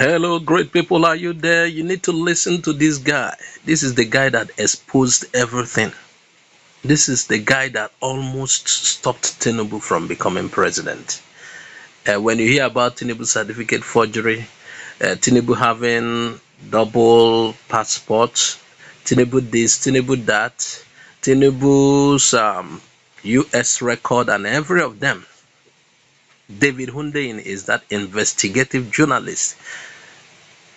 Hello, great people. Are you there? You need to listen to this guy. This is the guy that exposed everything. This is the guy that almost stopped Tinubu from becoming president. When you hear about Tinubu certificate forgery, Tinubu having double passports, Tinubu this, Tinubu that, Tinubu's US record, and every of them. David Hundeyin is that investigative journalist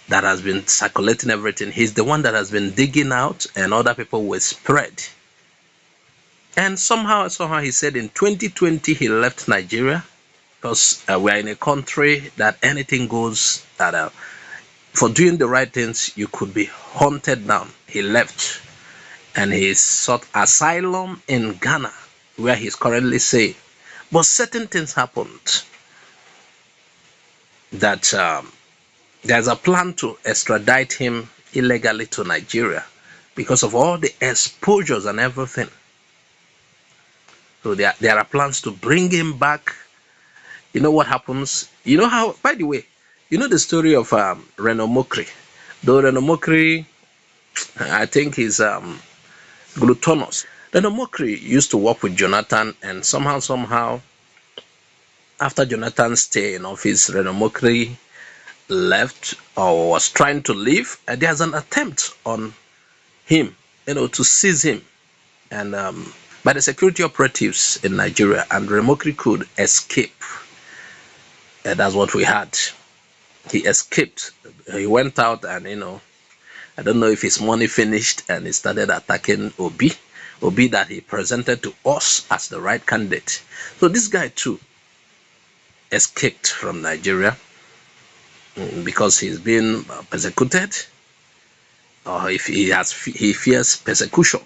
that has been circulating everything. He's the one that has been digging out, and other people will spread. And somehow he said in 2020 he left Nigeria because we are in a country that anything goes. That for doing the right things you could be hunted down. He left and he sought asylum in Ghana, where he's currently staying. But certain things happened that there's a plan to extradite him illegally to Nigeria because of all the exposures and everything. So there are plans to bring him back. You know what happens? You know how, by the way, you know the story of Reno Mokri. Though Reno Mokri, I think he's gluttonous. Reno Mokri used to work with Jonathan, and somehow, after Jonathan's stay in office, Reno Mokri left or was trying to leave, and there's an attempt on him, to seize him, and by the security operatives in Nigeria, and Reno Mokri could escape. And that's what we had. He escaped. He went out, and I don't know if his money finished, and he started attacking Obi that he presented to us as the right candidate. So this guy too escaped from Nigeria because he's been persecuted, or if he fears persecution.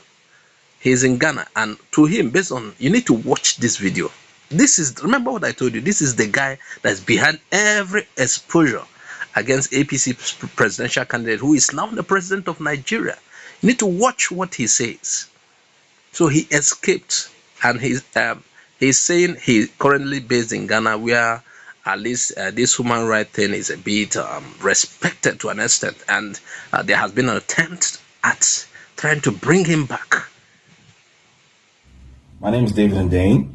He's in Ghana, and to him, based on, you need to watch this video. Remember what I told you, this is the guy that's behind every exposure against APC presidential candidate, who is now the president of Nigeria. You need to watch what he says. So he escaped, and he's saying he's currently based in Ghana, where at least this human rights thing is a bit respected to an extent, and there has been an attempt at trying to bring him back. My name is David Hundeyin.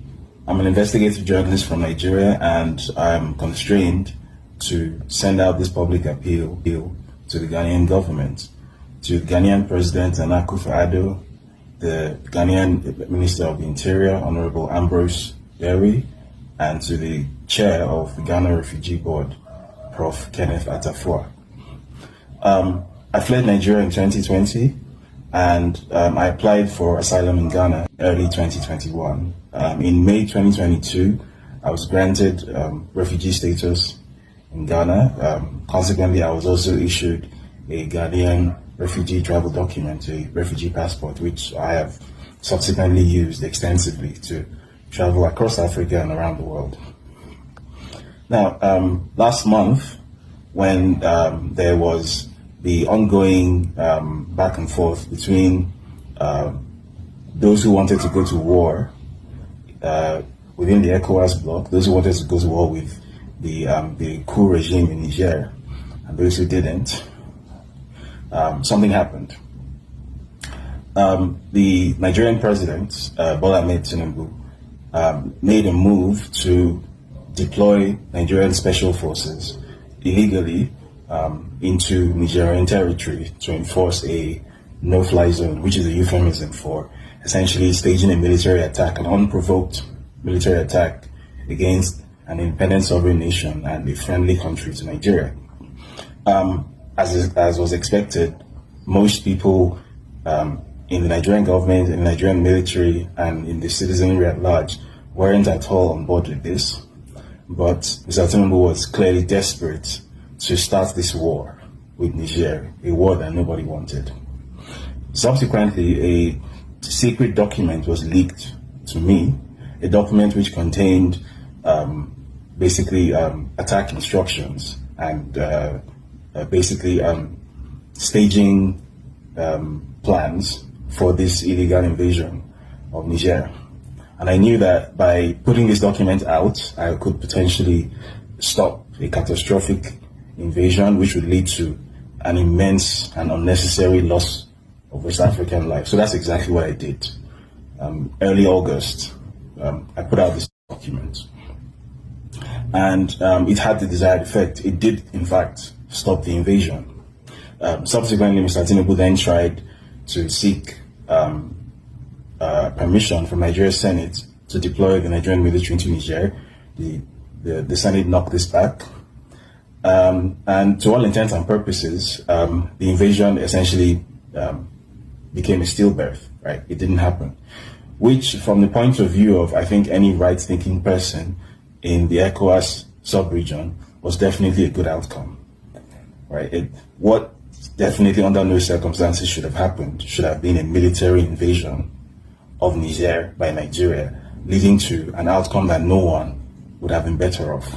I'm an investigative journalist from Nigeria, and I'm constrained to send out this public appeal to the Ghanaian government, to the Ghanaian President Nana Akufo-Addo, the Ghanaian Minister of the Interior, Honorable Ambrose Derry, and to the Chair of the Ghana Refugee Board, Prof. Kenneth Atafua. I fled Nigeria in 2020, and I applied for asylum in Ghana early 2021. In May 2022, I was granted refugee status in Ghana. Consequently, I was also issued a Ghanaian refugee travel document, a refugee passport, which I have subsequently used extensively to travel across Africa and around the world. Now, last month, when there was the ongoing back and forth between those who wanted to go to war within the ECOWAS bloc, those who wanted to go to war with the coup regime in Niger, and those who didn't, something happened. The Nigerian president, Bola Ahmed Tinubu, made a move to deploy Nigerian special forces illegally into Nigerian territory to enforce a no-fly zone, which is a euphemism for essentially staging a military attack, an unprovoked military attack against an independent sovereign nation and a friendly country to Nigeria. As was expected, most people in the Nigerian government, in the Nigerian military, and in the citizenry at large weren't at all on board with this. But Mr. Tinubu was clearly desperate to start this war with Niger, a war that nobody wanted. Subsequently, a secret document was leaked to me, a document which contained attack instructions and staging plans for this illegal invasion of Niger. And I knew that by putting this document out, I could potentially stop a catastrophic invasion, which would lead to an immense and unnecessary loss of West African life. So that's exactly what I did. Early August, I put out this document, and it had the desired effect. It did, in fact, stop the invasion. Subsequently, Mr. Tinubu then tried to seek permission from Nigeria's Senate to deploy the Nigerian military into Niger. The Senate knocked this back. And to all intents and purposes, the invasion essentially became a stillbirth, right? It didn't happen. Which, from the point of view of, I think, any right-thinking person in the ECOWAS sub-region, was definitely a good outcome, right? What definitely under no circumstances should have happened should have been a military invasion of Niger by Nigeria, leading to an outcome that no one would have been better off.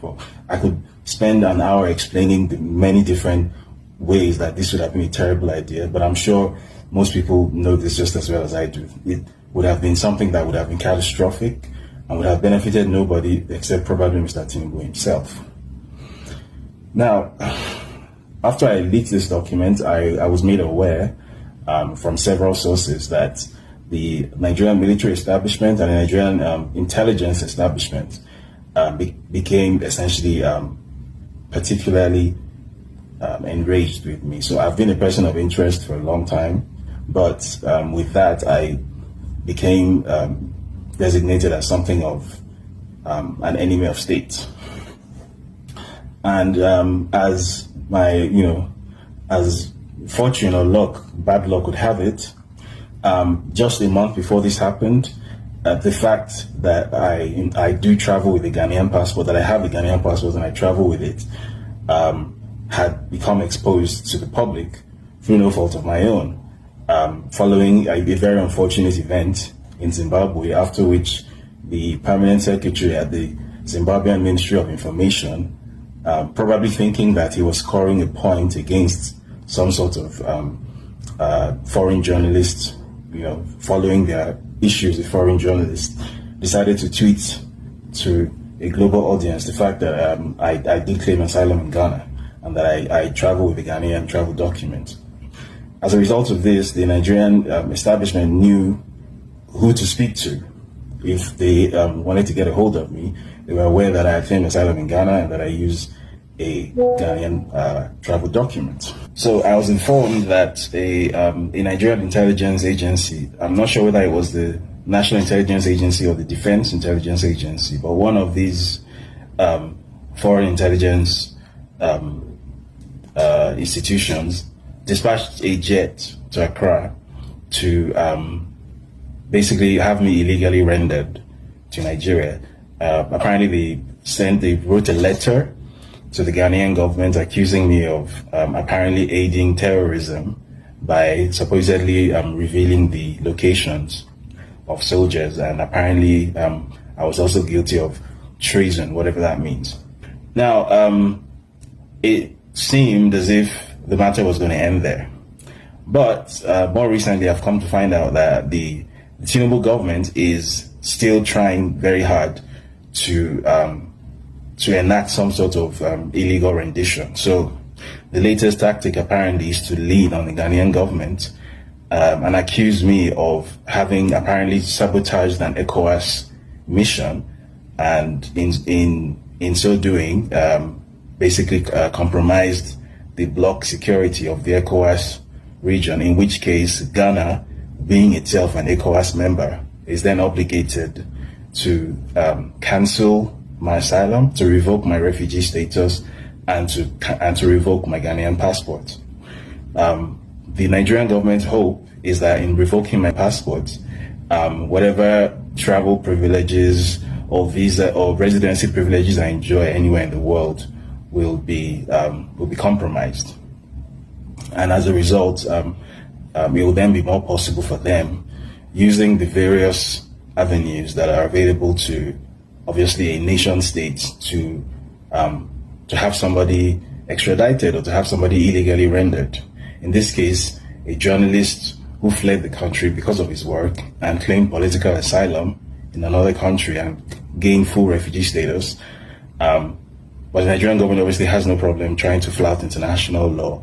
Well, I could spend an hour explaining the many different ways that this would have been a terrible idea, but I'm sure most people know this just as well as I do. It would have been something that would have been catastrophic and would have benefited nobody except probably Mr. Tinubu himself. Now, after I leaked this document, I was made aware from several sources that the Nigerian military establishment and the Nigerian intelligence establishment became essentially particularly enraged with me. So I've been a person of interest for a long time, but with that I became designated as something of an enemy of state. And as as fortune or luck, bad luck would have it, just a month before this happened, the fact that I do travel with a Ghanaian passport, that I have a Ghanaian passport and I travel with it, had become exposed to the public through no fault of my own, following a very unfortunate event in Zimbabwe, after which the permanent secretary at the Zimbabwean Ministry of Information, probably thinking that he was scoring a point against some sort of foreign journalists, following their issues with foreign journalists, decided to tweet to a global audience the fact that I did claim asylum in Ghana and that I travel with a Ghanaian travel document. As a result of this, the Nigerian establishment knew who to speak to if they wanted to get a hold of me. They were aware that I had claimed asylum in Ghana and that I used a Ghanaian travel document. So I was informed that a Nigerian intelligence agency, I'm not sure whether it was the National Intelligence Agency or the Defense Intelligence Agency, but one of these foreign intelligence institutions dispatched a jet to Accra to basically have me illegally rendered to Nigeria. Apparently they wrote a letter to the Ghanaian government accusing me of apparently aiding terrorism by supposedly revealing the locations of soldiers, and apparently I was also guilty of treason, whatever that means. Now, it seemed as if the matter was going to end there. But more recently, I've come to find out that the Tinubu government is still trying very hard to enact some sort of illegal rendition. So the latest tactic apparently is to lean on the Ghanaian government and accuse me of having apparently sabotaged an ECOWAS mission, and in so doing, basically compromised the bloc security of the ECOWAS region, in which case Ghana, being itself an ECOWAS member, is then obligated to cancel my asylum, to revoke my refugee status, and to revoke my Ghanaian passport. The Nigerian government's hope is that in revoking my passport, whatever travel privileges or visa or residency privileges I enjoy anywhere in the world will be compromised, and as a result, it will then be more possible for them, using the various avenues that are available to obviously a nation state, to have somebody extradited or to have somebody illegally rendered. In this case, a journalist who fled the country because of his work and claimed political asylum in another country and gained full refugee status, But the Nigerian government obviously has no problem trying to flout international law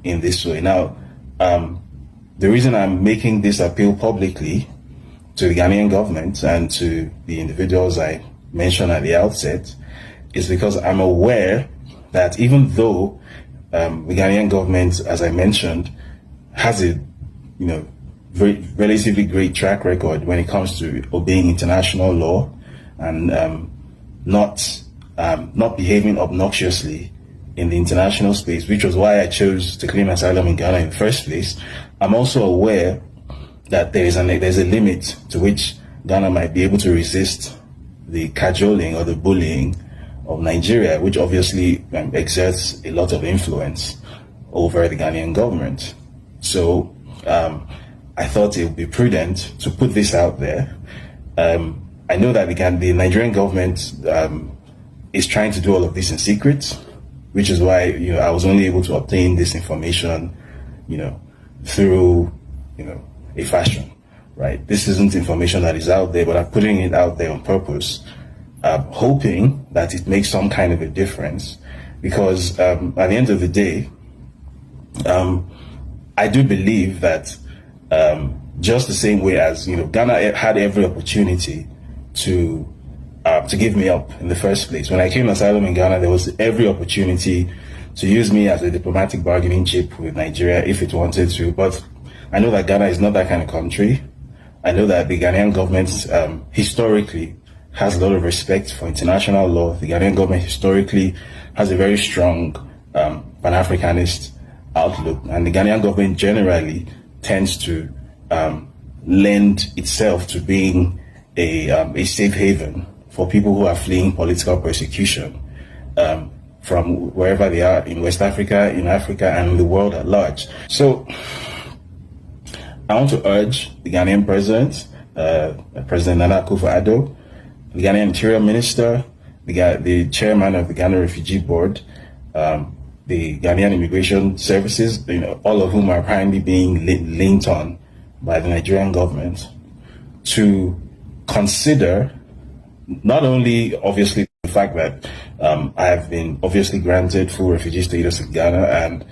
in this way. Now, the reason I'm making this appeal publicly to the Ghanaian government and to the individuals I mentioned at the outset is because I'm aware that even though the Ghanaian government, as I mentioned, has a very relatively great track record when it comes to obeying international law and not behaving obnoxiously in the international space, which was why I chose to claim asylum in Ghana in the first place. I'm also aware that there's a limit to which Ghana might be able to resist the cajoling or the bullying of Nigeria, which obviously exerts a lot of influence over the Ghanaian government. So I thought it would be prudent to put this out there. I know that the Nigerian government is trying to do all of this in secret, which is why I was only able to obtain this information, through a fashion, right? This isn't information that is out there, but I'm putting it out there on purpose, hoping that it makes some kind of a difference. Because at the end of the day, I do believe that just the same way as Ghana had every opportunity to give me up in the first place. When I came asylum in Ghana, there was every opportunity to use me as a diplomatic bargaining chip with Nigeria if it wanted to. But I know that Ghana is not that kind of country. I know that the Ghanaian government historically has a lot of respect for international law. The Ghanaian government historically has a very strong Pan-Africanist outlook, and the Ghanaian government generally tends to lend itself to being a safe haven for people who are fleeing political persecution from wherever they are in West Africa, in Africa, and in the world at large. So I want to urge the Ghanaian president, President Nana Akufo-Addo, the Ghanaian Interior Minister, the chairman of the Ghana Refugee Board, the Ghanaian Immigration Services, all of whom are apparently being linked on by the Nigerian government, to consider not only obviously the fact that I have been obviously granted full refugee status in Ghana, and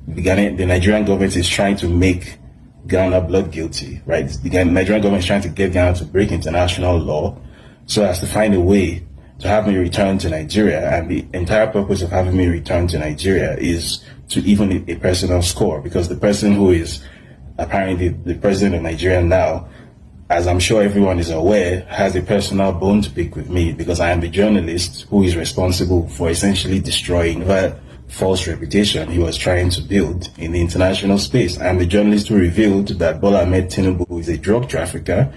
the Nigerian government is trying to make Ghana blood guilty, right? The Nigerian government is trying to get Ghana to break international law so as to find a way to have me return to Nigeria. And the entire purpose of having me return to Nigeria is to even a personal score, because the person who is apparently the president of Nigeria now, as I'm sure everyone is aware, has a personal bone to pick with me, because I am the journalist who is responsible for essentially destroying that false reputation he was trying to build in the international space. I am the journalist who revealed that Bola Ahmed Tinubu is a drug trafficker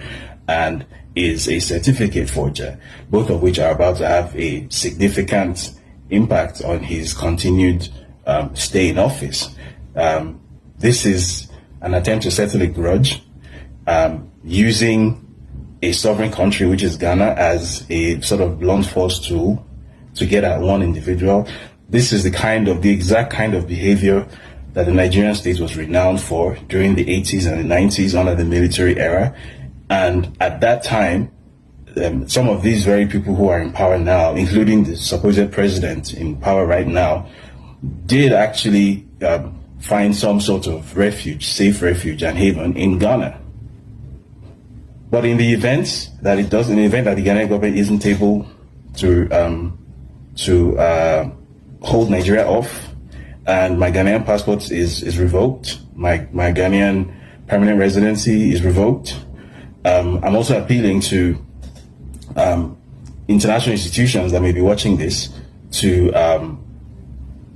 and is a certificate forger, both of which are about to have a significant impact on his continued stay in office. This is an attempt to settle a grudge, using a sovereign country, which is Ghana, as a sort of blunt force tool to get at one individual. This is the exact kind of behavior that the Nigerian state was renowned for during the 80s and the 90s under the military era. And at that time, some of these very people who are in power now, including the supposed president in power right now, did actually find some sort of refuge, safe refuge and haven in Ghana. But in the event that the Ghanaian government isn't able to hold Nigeria off, and my Ghanaian passport is revoked, my Ghanaian permanent residency is revoked, I'm also appealing to international institutions that may be watching this to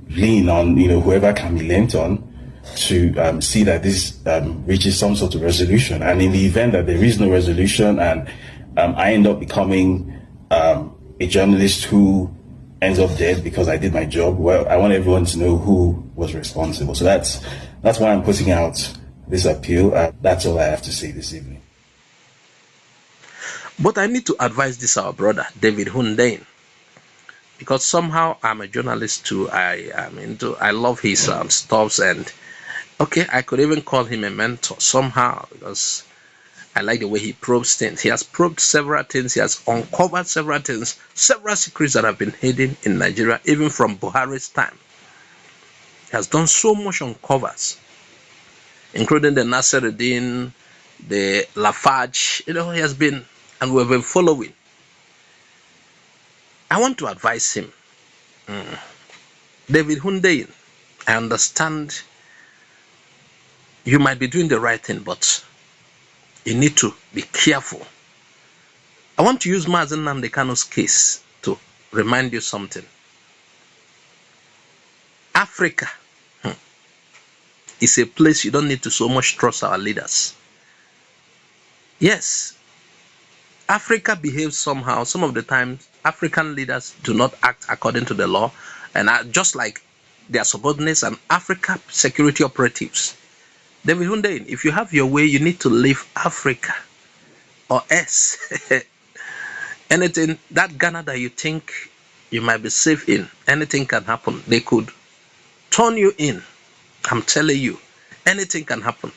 lean on whoever can be leaned on to see that this reaches some sort of resolution. And in the event that there is no resolution and I end up becoming a journalist who ends up dead because I did my job, well, I want everyone to know who was responsible. So that's why I'm putting out this appeal. That's all I have to say this evening. But I need to advise this our brother David Hundeyin, because somehow I'm a journalist too. I love his stuffs, and okay, I could even call him a mentor somehow, because I like the way he probes things. He has probed several things. He has uncovered several things, several secrets that have been hidden in Nigeria, even from Buhari's time. He has done so much uncovers, including the Nasseruddin, the Lafarge. He has been, and we've been following. I want to advise him. David Hundeyin, I understand you might be doing the right thing, but you need to be careful. I want to use Mazi Nnamdi Kanu's case to remind you something. Africa is a place you don't need to so much trust our leaders. Yes, Africa behaves somehow. Some of the times, African leaders do not act according to the law, and are just like their subordinates and Africa security operatives. David Hundeyin, if you have your way, you need to leave Africa, or else anything, that Ghana that you think you might be safe in, anything can happen. They could turn you in. I'm telling you, anything can happen.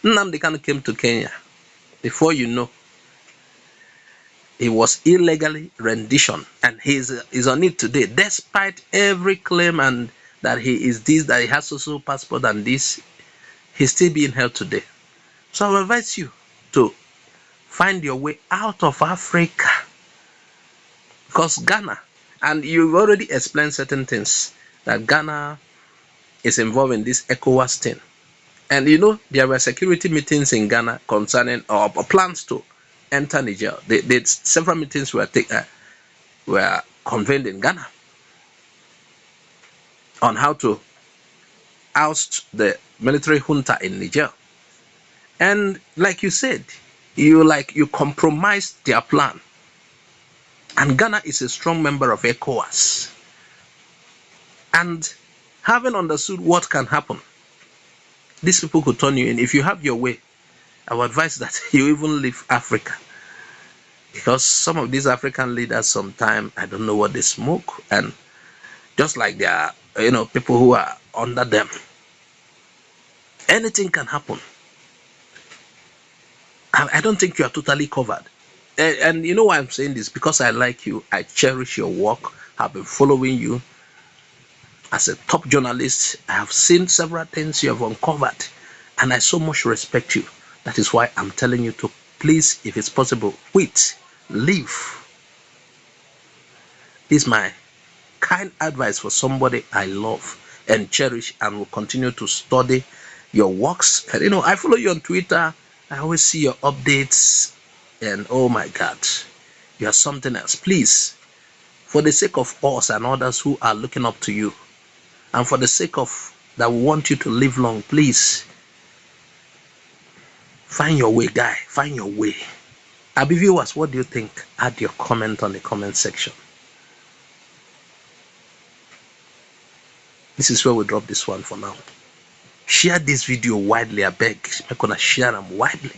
Nnamdi Kanu came to Kenya. Before you know, he was illegally rendition, and he's on it today, despite every claim and that he is this, that he has social passport and this, he's still being held today. So I advise you to find your way out of Africa, because Ghana, and you've already explained certain things, that Ghana is involved in this ECOWAS thing. And there were security meetings in Ghana concerning or plans to enter Niger. Several meetings were convened in Ghana on how to oust the military junta in Niger. And like you said, you compromised their plan. And Ghana is a strong member of ECOWAS. And having understood what can happen, these people could turn you in. If you have your way, I would advise that you even leave Africa. Because some of these African leaders, sometimes, I don't know what they smoke. And just like there are, people who are under them, anything can happen. I don't think you are totally covered. And you know why I'm saying this? Because I like you. I cherish your work. I've been following you. As a top journalist, I have seen several things you have uncovered, and I so much respect you. That is why I'm telling you to please, if it's possible, quit, leave. This is my kind advice for somebody I love and cherish, and will continue to study your works. And I follow you on Twitter. I always see your updates, and oh my God, you are something else. Please, for the sake of us and others who are looking up to you, and for the sake of that we want you to live long, please find your way, guy. Find your way. Abi viewers, what do you think? Add your comment on the comment section. This is where we drop this one for now. Share this video widely, I beg. I'm gonna share them widely.